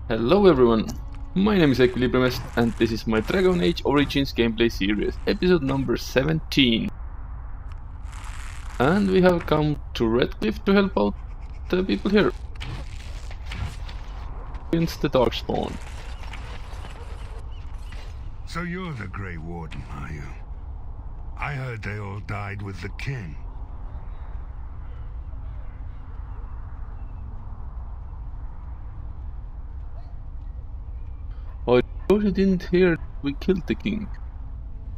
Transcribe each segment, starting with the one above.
Hello everyone, my name is EquilibriumEST and this is my Dragon Age Origins gameplay series, episode number 17. And we have come to Redcliffe to help out the people here against the Darkspawn. So you're the Grey Warden, are you? I heard they all died with the king. I thought you didn't hear we killed the king.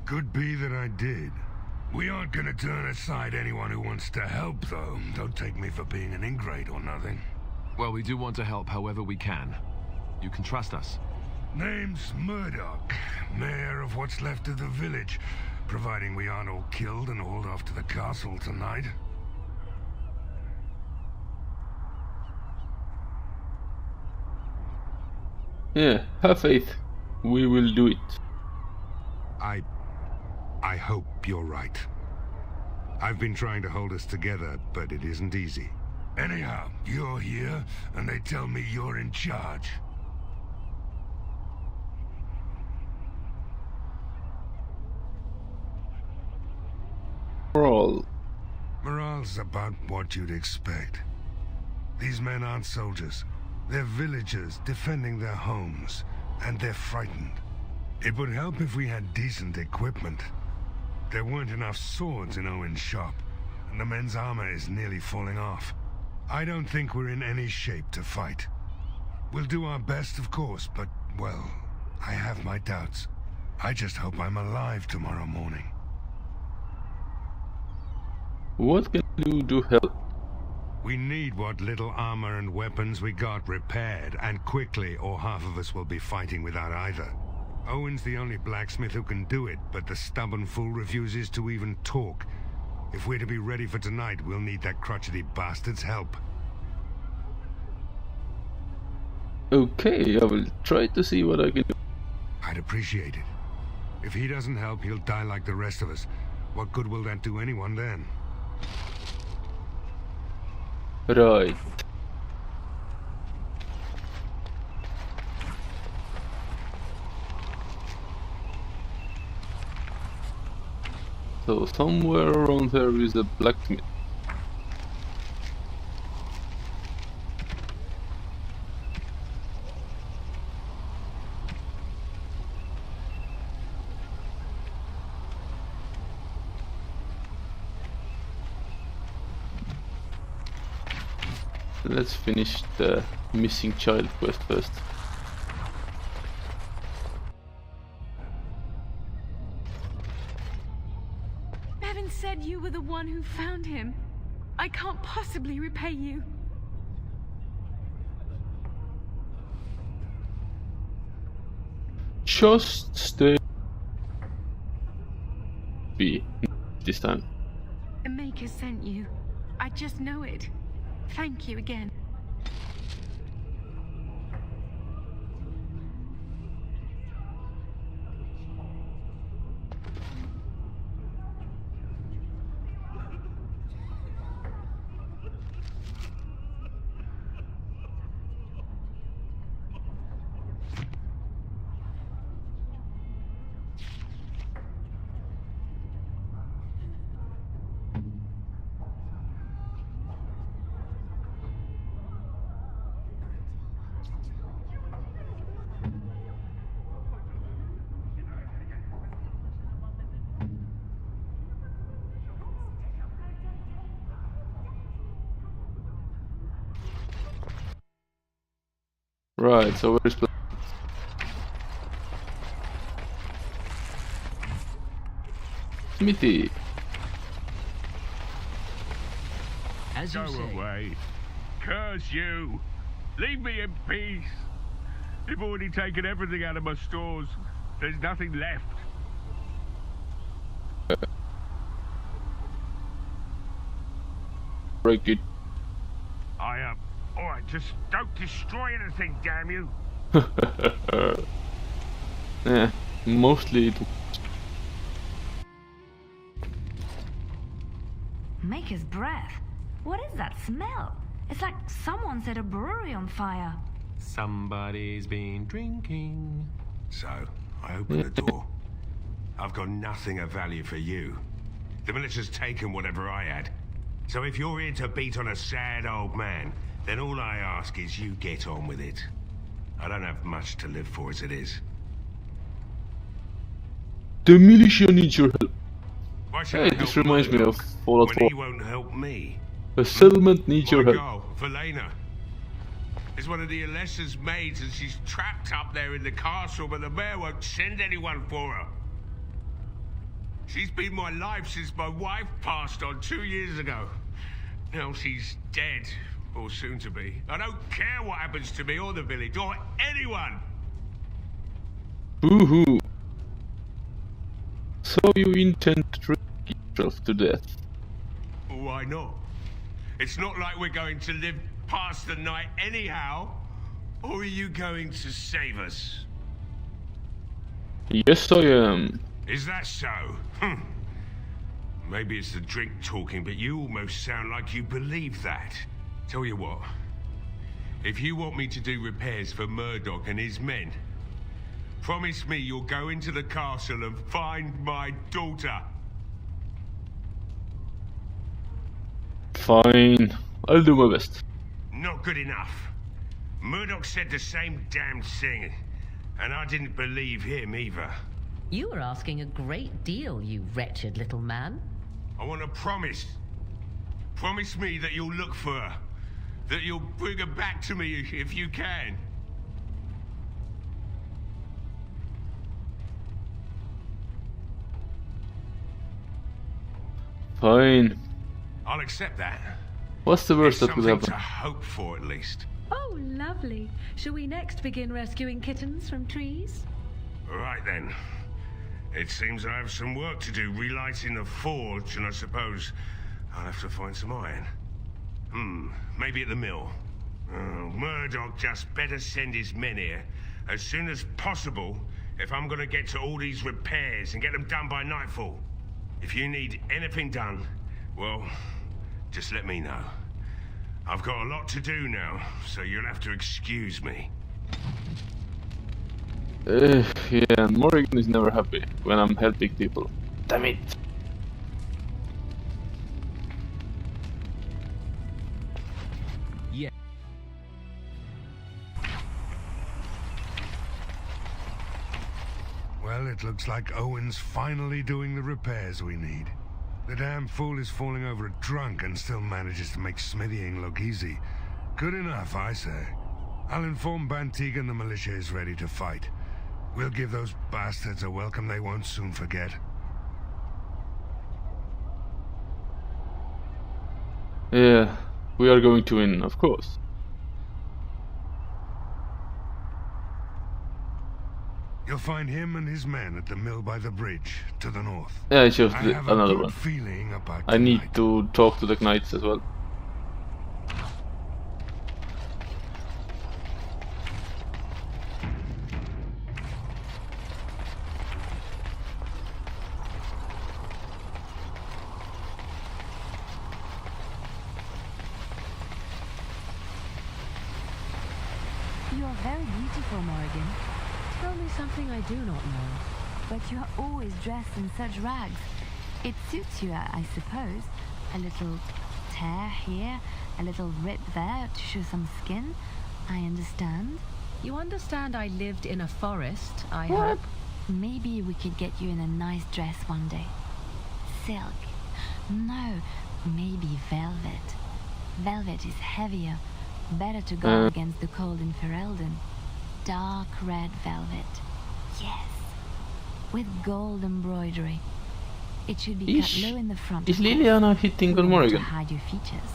Could be that I did. We aren't gonna turn aside anyone who wants to help, though. Don't take me for being an ingrate or nothing. Well, we do want to help however we can. You can trust us. Name's Murdoch, mayor of what's left of the village, providing we aren't all killed and hauled off to the castle tonight. Yeah, have faith. We will do it. I hope you're right. I've been trying to hold us together, but it isn't easy. Anyhow, you're here, and they tell me you're in charge. Morale's about what you'd expect. These men aren't soldiers. They're villagers defending their homes, and they're frightened. It would help if we had decent equipment. There weren't enough swords in Owen's shop, and the men's armor is nearly falling off. I don't think we're in any shape to fight. We'll do our best, of course, but, well, I have my doubts. I just hope I'm alive tomorrow morning. What can you do to help? We need what little armor and weapons we got repaired, and quickly, or half of us will be fighting without either. Owen's the only blacksmith who can do it, but the stubborn fool refuses to even talk. If we're to be ready for tonight, we'll need that crotchety bastard's help. Okay, I will try to see what I can do. I'd appreciate it. If he doesn't help, he'll die like the rest of us. What good will that do anyone then? Right. So somewhere around here is a blacksmith. Let's finish the missing child quest first. Bevan said you were the one who found him. I can't possibly repay you. Just stay. Be this time. The Maker sent you. I just know it. Thank you again. Right, so where's Smithy? As you Go say. away. Curse you. Leave me in peace. You've already taken everything out of my stores. There's nothing left. Break it. I am. Alright, just don't destroy anything, damn you. Yeah, mostly it. Maker's breath. What is that smell? It's like someone set a brewery on fire. Somebody's been drinking. So, I open the door. I've got nothing of value for you. The militia's taken whatever I had. So if you're here to beat on a sad old man, then all I ask is you get on with it. I don't have much to live for as it is. The militia needs your help. Why should Hey, I this help reminds me Murdoch of Fallout when 4. he won't help me? A settlement needs your My help. girl, Valena, is one of the Alessa's maids and she's trapped up there in the castle, but the mayor won't send anyone for her. She's been my life since my wife passed on 2 years ago. Now she's dead, or soon to be. I don't care what happens to me or the village or anyone. Boo-hoo. So you intend to drink yourself to death? Why not? It's not like we're going to live past the night anyhow. Or are you going to save us? Yes, I am. Is that so? Maybe it's the drink talking, but you almost sound like you believe that. Tell you what, if you want me to do repairs for Murdoch and his men, promise me you'll go into the castle and find my daughter. Fine. I'll do my best. Not good enough. Murdoch said the same damn thing, and I didn't believe him either. You were asking a great deal, you wretched little man. I want a promise. Promise me that you'll look for her. That you'll bring her back to me if you can. Fine. I'll accept that. What's the worst It's that could something happen? to hope for, at least. Oh, lovely. Shall we next begin rescuing kittens from trees? Right then. It seems I have some work to do relighting the forge, and I suppose I'll have to find some iron. Maybe at the mill. Murdoch just better send his men here as soon as possible if I'm gonna get to all these repairs and get them done by nightfall. If you need anything done, well, just let me know. I've got a lot to do now, so you'll have to excuse me. Yeah, Morrigan is never happy when I'm helping people. Damn it! Yeah. Well, it looks like Owen's finally doing the repairs we need. The damn fool is falling over drunk and still manages to make smithying look easy. Good enough, I say. I'll inform Bantig and the militia is ready to fight. We'll give those bastards a welcome they won't soon forget. Yeah, we are going to win, of course. You'll find him and his men at the mill by the bridge, to the north. Yeah, it's just I have a another good one. feeling about I need tonight. to talk to the knights as well. You are very beautiful, Morrigan. Tell me something I do not know. But you are always dressed in such rags. It suits you, I suppose. A little tear here, a little rip there to show some skin. I understand. You understand I lived in a forest, I What? hope? Maybe we could get you in a nice dress one day. Silk. No, maybe velvet. Velvet is heavier. Better to go against the cold in Ferelden. Dark red velvet. Yes. With gold embroidery. It should be cut low in the front. Is of course. Liliana hitting We on want to Morrigan? hide your features.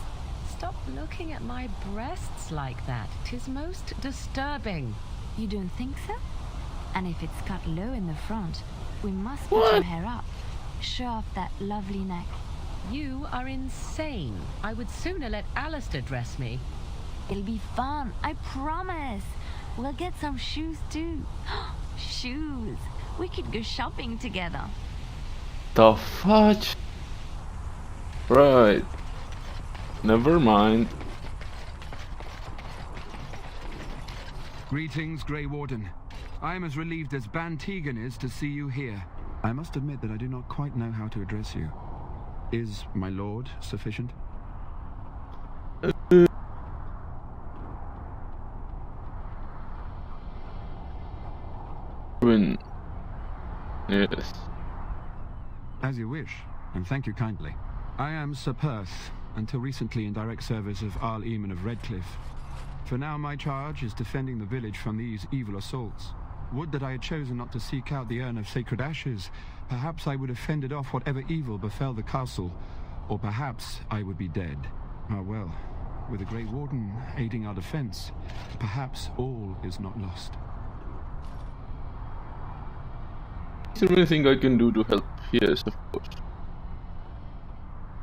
Stop looking at my breasts like that. 'Tis most disturbing. You don't think so? And if it's cut low in the front, we must put your What? hair up. Show off that lovely neck. You are insane. I would sooner let Alistair dress me. It'll be fun, I promise. We'll get some shoes too. Shoes. We could go shopping together. The fudge? Right. Never mind. Greetings, Grey Warden. I am as relieved as Ban Tegan is to see you here. I must admit that I do not quite know how to address you. Is my lord sufficient? Yes. As you wish, and thank you kindly. I am Sir Perth, until recently in direct service of Arl Eamon of Redcliffe. For now my charge is defending the village from these evil assaults. Would that I had chosen not to seek out the urn of sacred ashes. Perhaps I would have fended off whatever evil befell the castle, or perhaps I would be dead. Ah well, with the Grey Warden aiding our defense, perhaps all is not lost. Is there anything I can do to help? Yes, of course.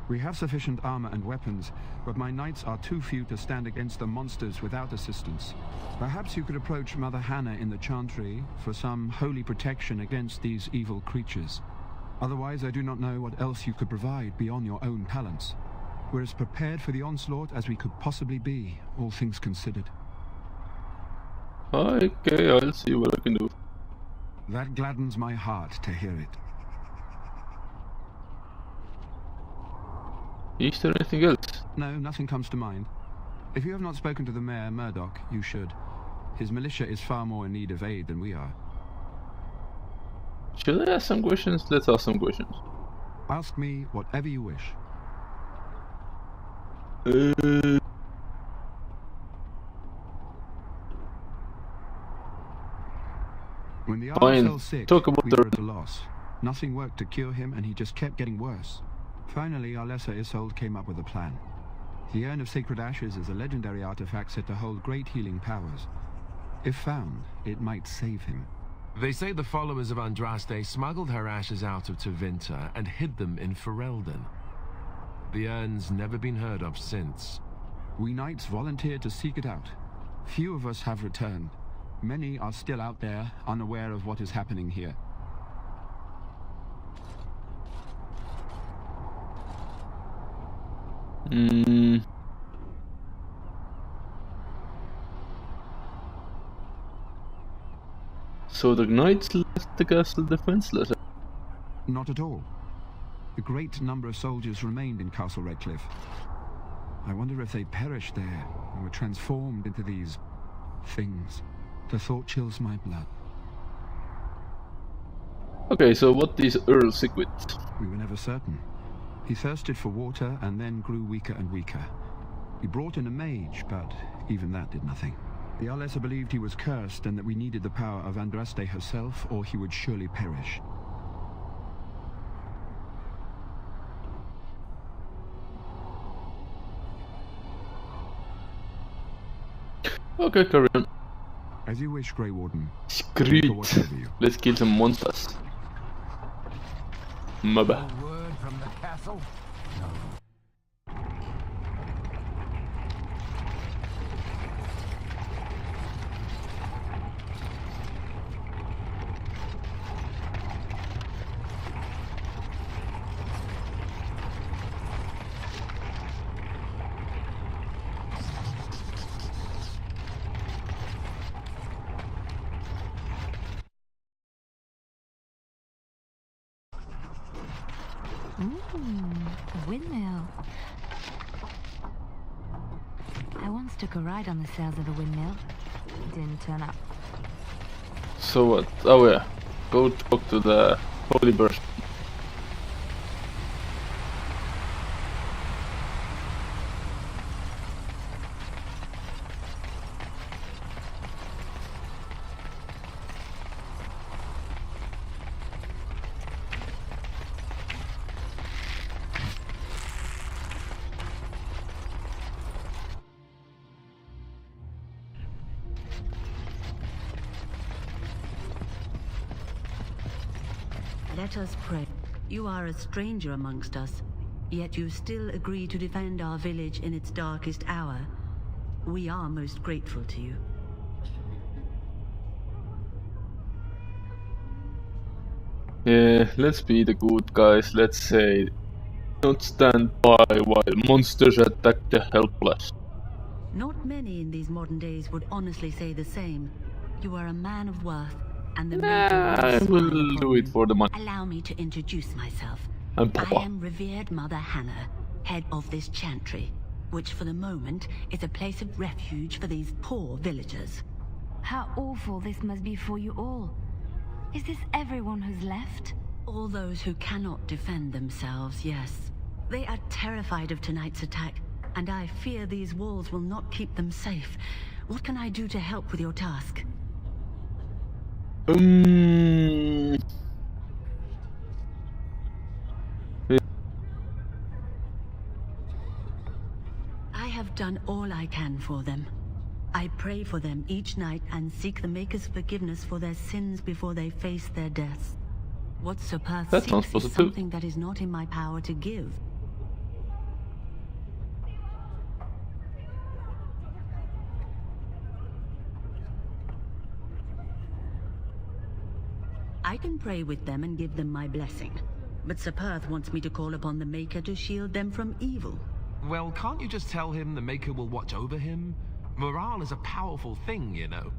We have sufficient armor and weapons, but my knights are too few to stand against the monsters without assistance. Perhaps you could approach Mother Hannah in the Chantry for some holy protection against these evil creatures. Otherwise, I do not know what else you could provide beyond your own talents. We're as prepared for the onslaught as we could possibly be, all things considered. Okay, I'll see what I can do. That gladdens my heart to hear it. Is there anything else? No, nothing comes to mind. If you have not spoken to the Mayor, Murdoch, you should. His militia is far more in need of aid than we are. Should I ask some questions? Let's ask some questions. Ask me whatever you wish. When the Arl fell sick, Talk about we were at a loss. Nothing worked to cure him, and he just kept getting worse. Finally, our lesser Isolde came up with a plan. The Urn of Sacred Ashes is a legendary artifact said to hold great healing powers. If found, it might save him. They say the followers of Andraste smuggled her ashes out of Tevinter and hid them in Ferelden. The urn's never been heard of since. We knights volunteered to seek it out. Few of us have returned. Many are still out there, unaware of what is happening here. So the knights left the castle defenseless? Not at all. A great number of soldiers remained in Castle Redcliffe. I wonder if they perished there and were transformed into these things. The thought chills my blood. Okay, so what is Earl sick with? We were never certain. He thirsted for water and then grew weaker and weaker. We brought in a mage, but even that did nothing. The Arlessa believed he was cursed and that we needed the power of Andraste herself, or he would surely perish. Okay, carry on. As you wish, Grey Warden. Screet. Let's kill some monsters. Maba. Word from the castle? A windmill. I once took a ride on the sails of a windmill. It didn't turn up. So what? Oh yeah. Go talk to the Holy Bird. Let us pray. You are a stranger amongst us, yet you still agree to defend our village in its darkest hour. We are most grateful to you. Yeah, let's be the good guys. Let's say, not stand by while monsters attack the helpless. Not many in these modern days would honestly say the same. You are a man of worth, and the Maker I will do it for the money. Allow me to introduce myself. And I Papa. am revered Mother Hannah, head of this chantry, which for the moment is a place of refuge for these poor villagers. How awful this must be for you all. Is this everyone who's left? All those who cannot defend themselves, yes. They are terrified of tonight's attack, and I fear these walls will not keep them safe. What can I do to help with your task? I have done all I can for them. I pray for them each night and seek the Maker's forgiveness for their sins before they face their deaths. What Sir Perth That sounds seeks is positive. something that is not in my power to give. I can pray with them and give them my blessing. But Sir Perth wants me to call upon the Maker to shield them from evil. Well, can't you just tell him the Maker will watch over him? Morale is a powerful thing, you know.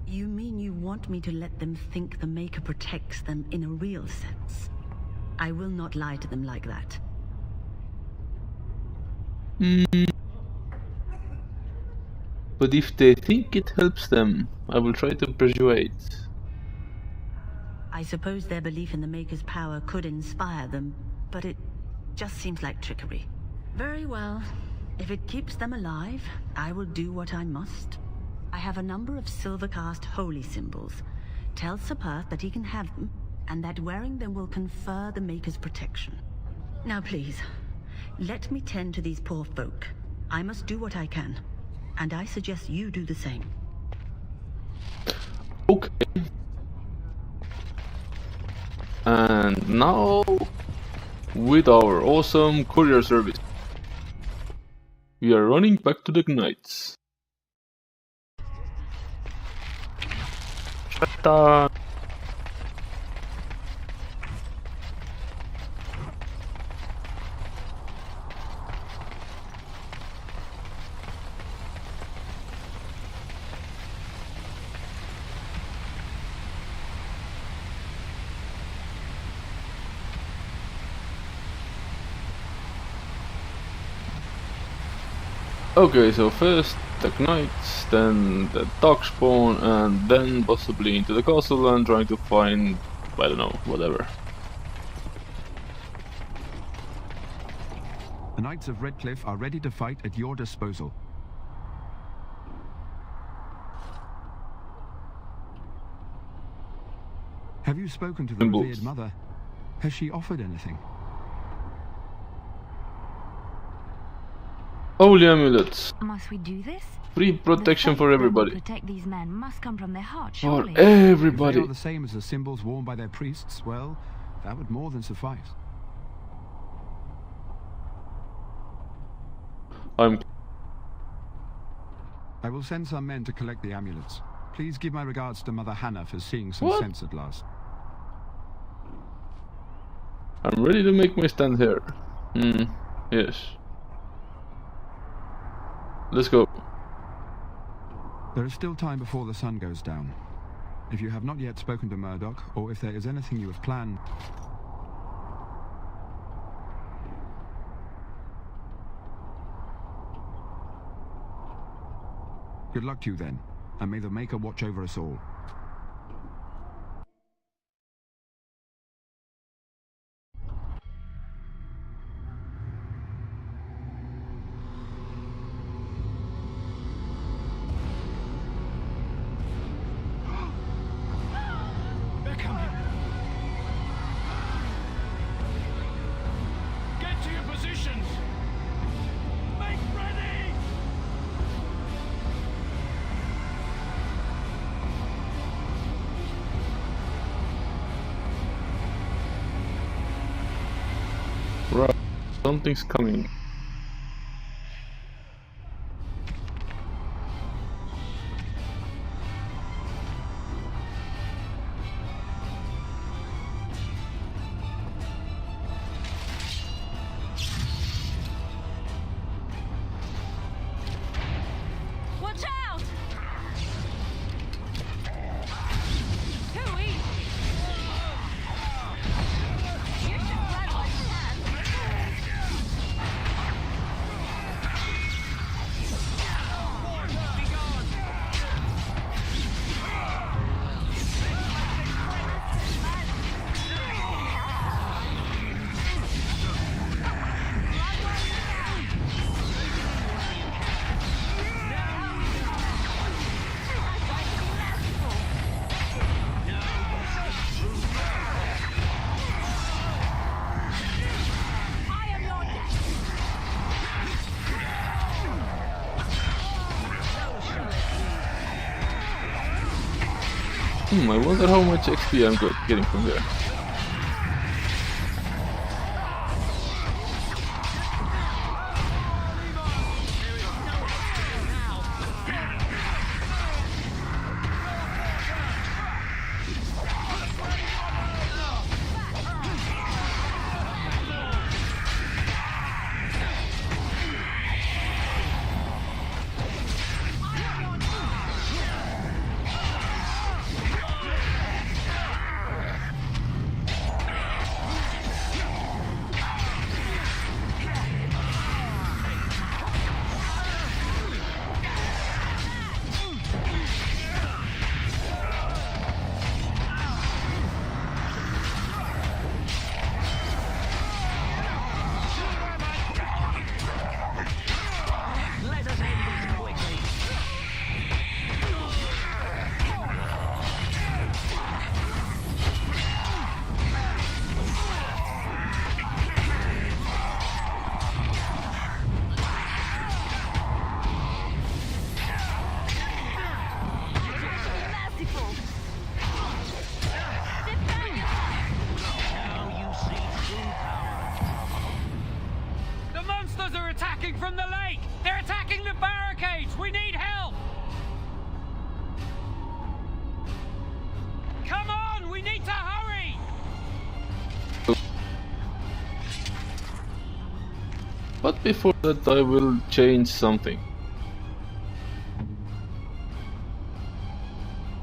You mean you want me to let them think the Maker protects them in a real sense? I will not lie to them like that. But if they think it helps them, I will try to persuade. I suppose their belief in the Maker's power could inspire them, but it just seems like trickery. Very well. If it keeps them alive, I will do what I must. I have a number of silver-cast holy symbols. Tell Sir Perth that he can have them, and that wearing them will confer the Maker's protection. Now please, let me tend to these poor folk. I must do what I can, and I suggest you do the same. Okay. And now, with our awesome courier service, we are running back to the Knights. Ta-da! Okay, so first the Knights, then the Darkspawn, and then possibly into the castle and trying to find, I don't know, whatever. The Knights of Redcliffe are ready to fight at your disposal. Have you spoken to the Symbols. revered mother? Has she offered anything? Holy amulets! Must we do this? Free protection The for faith that will everybody. protect these men must come from their heart, For surely. If they everybody! are the same as the symbols worn by their priests, well, that would more than suffice. I'm I will send some men to collect the amulets. Please give my regards to Mother Hannah for seeing some What? sense at last. ready to make my stand here. Yes. Let's go. There is still time before the sun goes down. If you have not yet spoken to Murdoch, or if there is anything you have planned... Good luck to you then, and may the Maker watch over us all. They're coming. Get to your positions. Make ready. Right. Something's coming. I wonder how much XP I'm getting from there. From the lake! They're attacking the barricades! We need help! Come on! We need to hurry! But before that I will change something.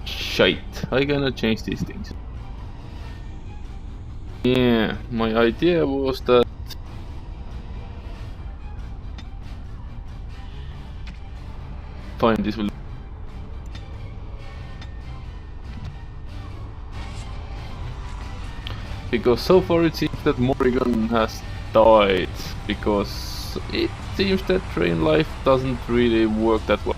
Shite, I cannot change these things. Yeah, my idea was that fine, this will. Because so far it seems that Morrigan has died, because it seems that train life doesn't really work that well.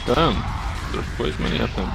Damn, there's quite many of them.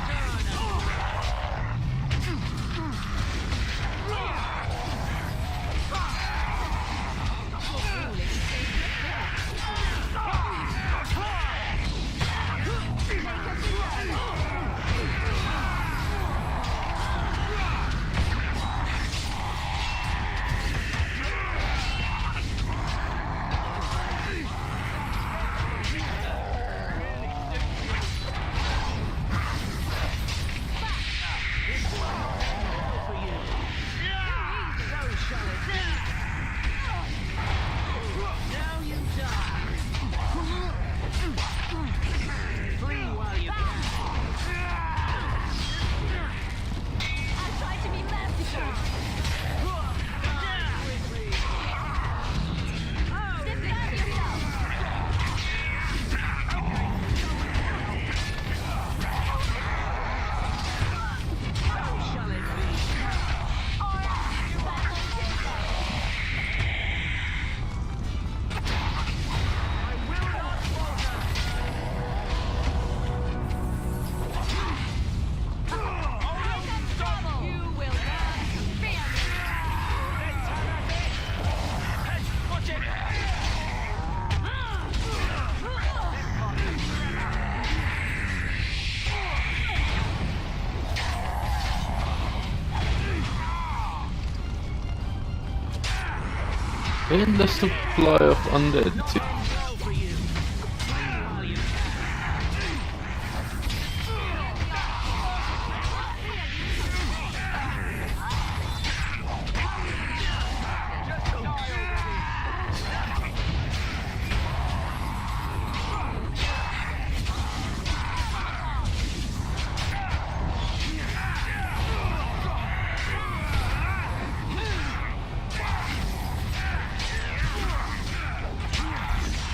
Endless supply of undead.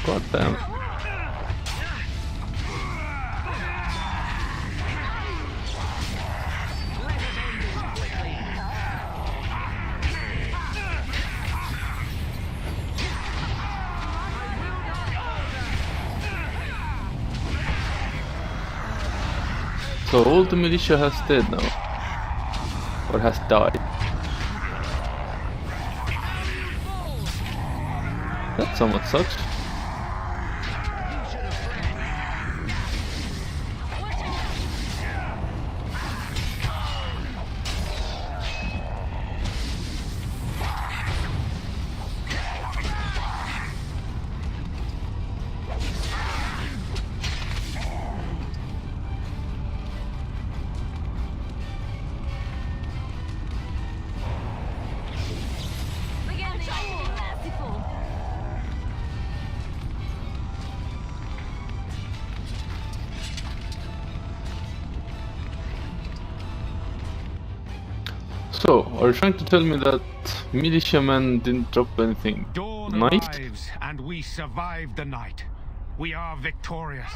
God damn. So all the militia has dead now. Or has died. That somewhat sucks. So, are you trying to tell me that militiamen didn't drop anything Dawn nice? arrives, and we survived the night. We are victorious.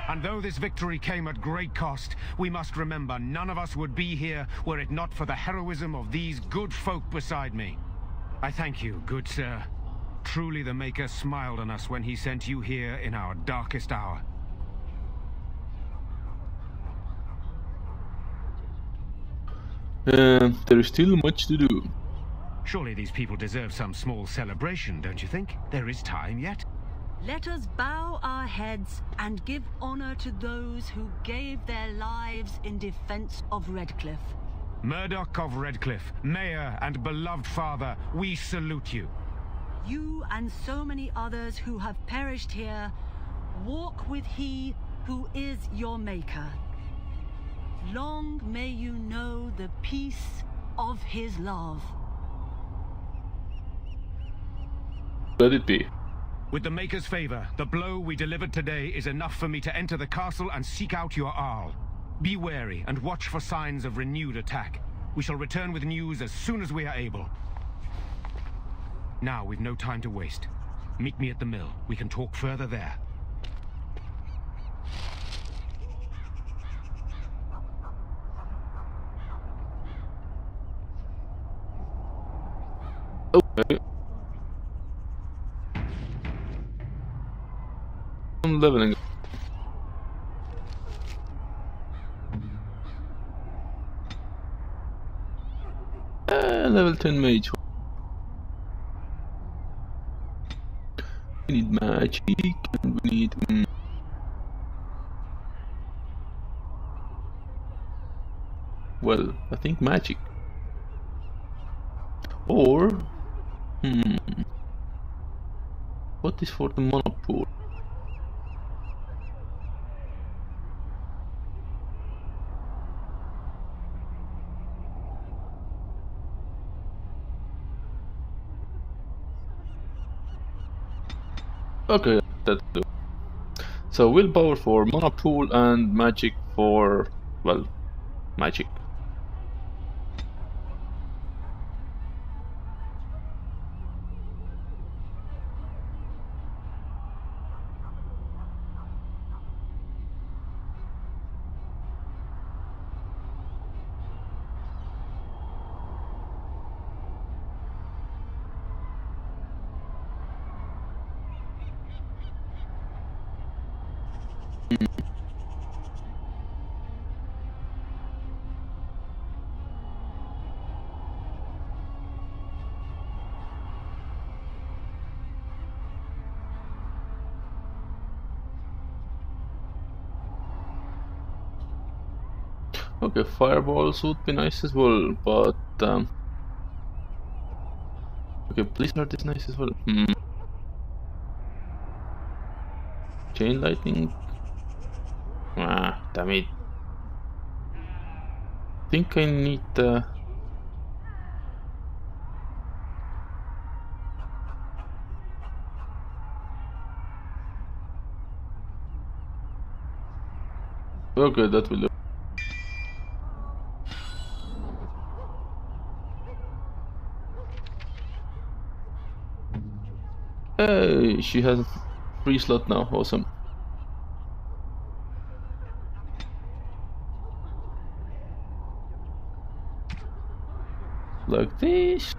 And though this victory came at great cost, we must remember none of us would be here were it not for the heroism of these good folk beside me. I thank you, good sir. Truly the Maker smiled on us when he sent you here in our darkest hour. There is still much to do. Surely these people deserve some small celebration, don't you think? There is time yet. Let us bow our heads and give honor to those who gave their lives in defense of Redcliffe. Murdoch of Redcliffe, Mayor and beloved father, we salute you. You and so many others who have perished here, walk with he who is your Maker. Long may you know the peace of his love. Let it be. With the Maker's favor, the blow we delivered today is enough for me to enter the castle and seek out your Arl. Be wary and watch for signs of renewed attack. We shall return with news as soon as we are able. Now we've no time to waste. Meet me at the mill. We can talk further there. Okay. I'm leveling. Level 10 mage. We need magic and we need well, I think magic. Or what is for the mana pool? Okay, that's good. So willpower for mana pool and magic for, well, magic. Okay, fireballs would be nice as well, but okay, blizzard is nice as well. Chain lightning. Ah, damn it. I think I need okay, that will do. Okay, she has 3 slot now, awesome. Like this.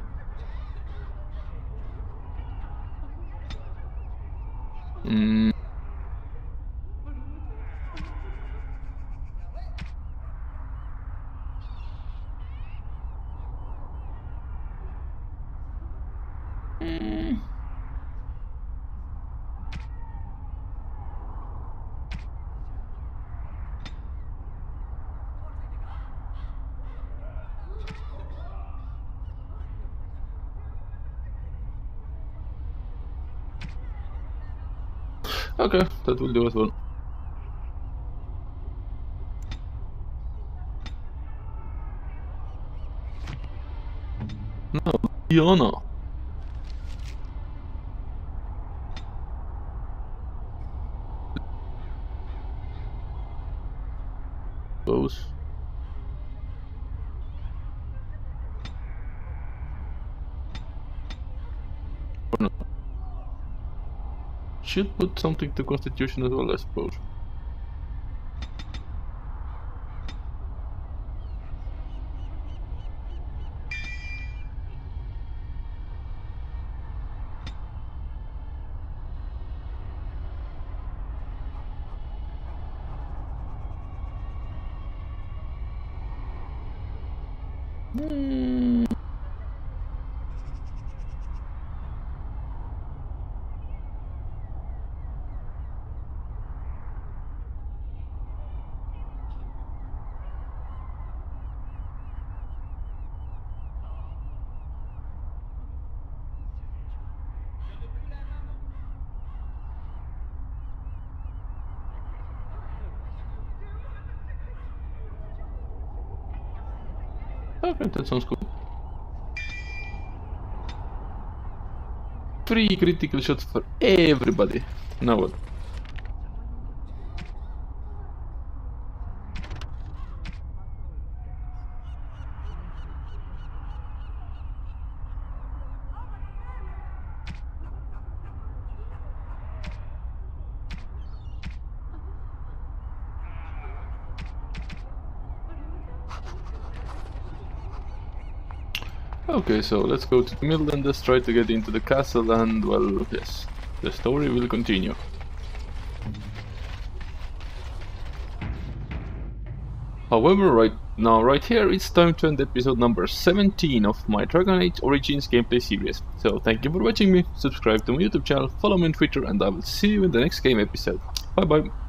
Okay, that will do as well. No, Diana. Those. Or not. Should put something to Constitution as well, I suppose. Okay, that sounds cool. 3 critical shots for everybody. Now what? Okay, so let's go to the middle and let's try to get into the castle and, well, yes, the story will continue. However, right here, it's time to end episode number 17 of my Dragon Age Origins gameplay series. So thank you for watching me, subscribe to my YouTube channel, follow me on Twitter, and I will see you in the next game episode. Bye bye!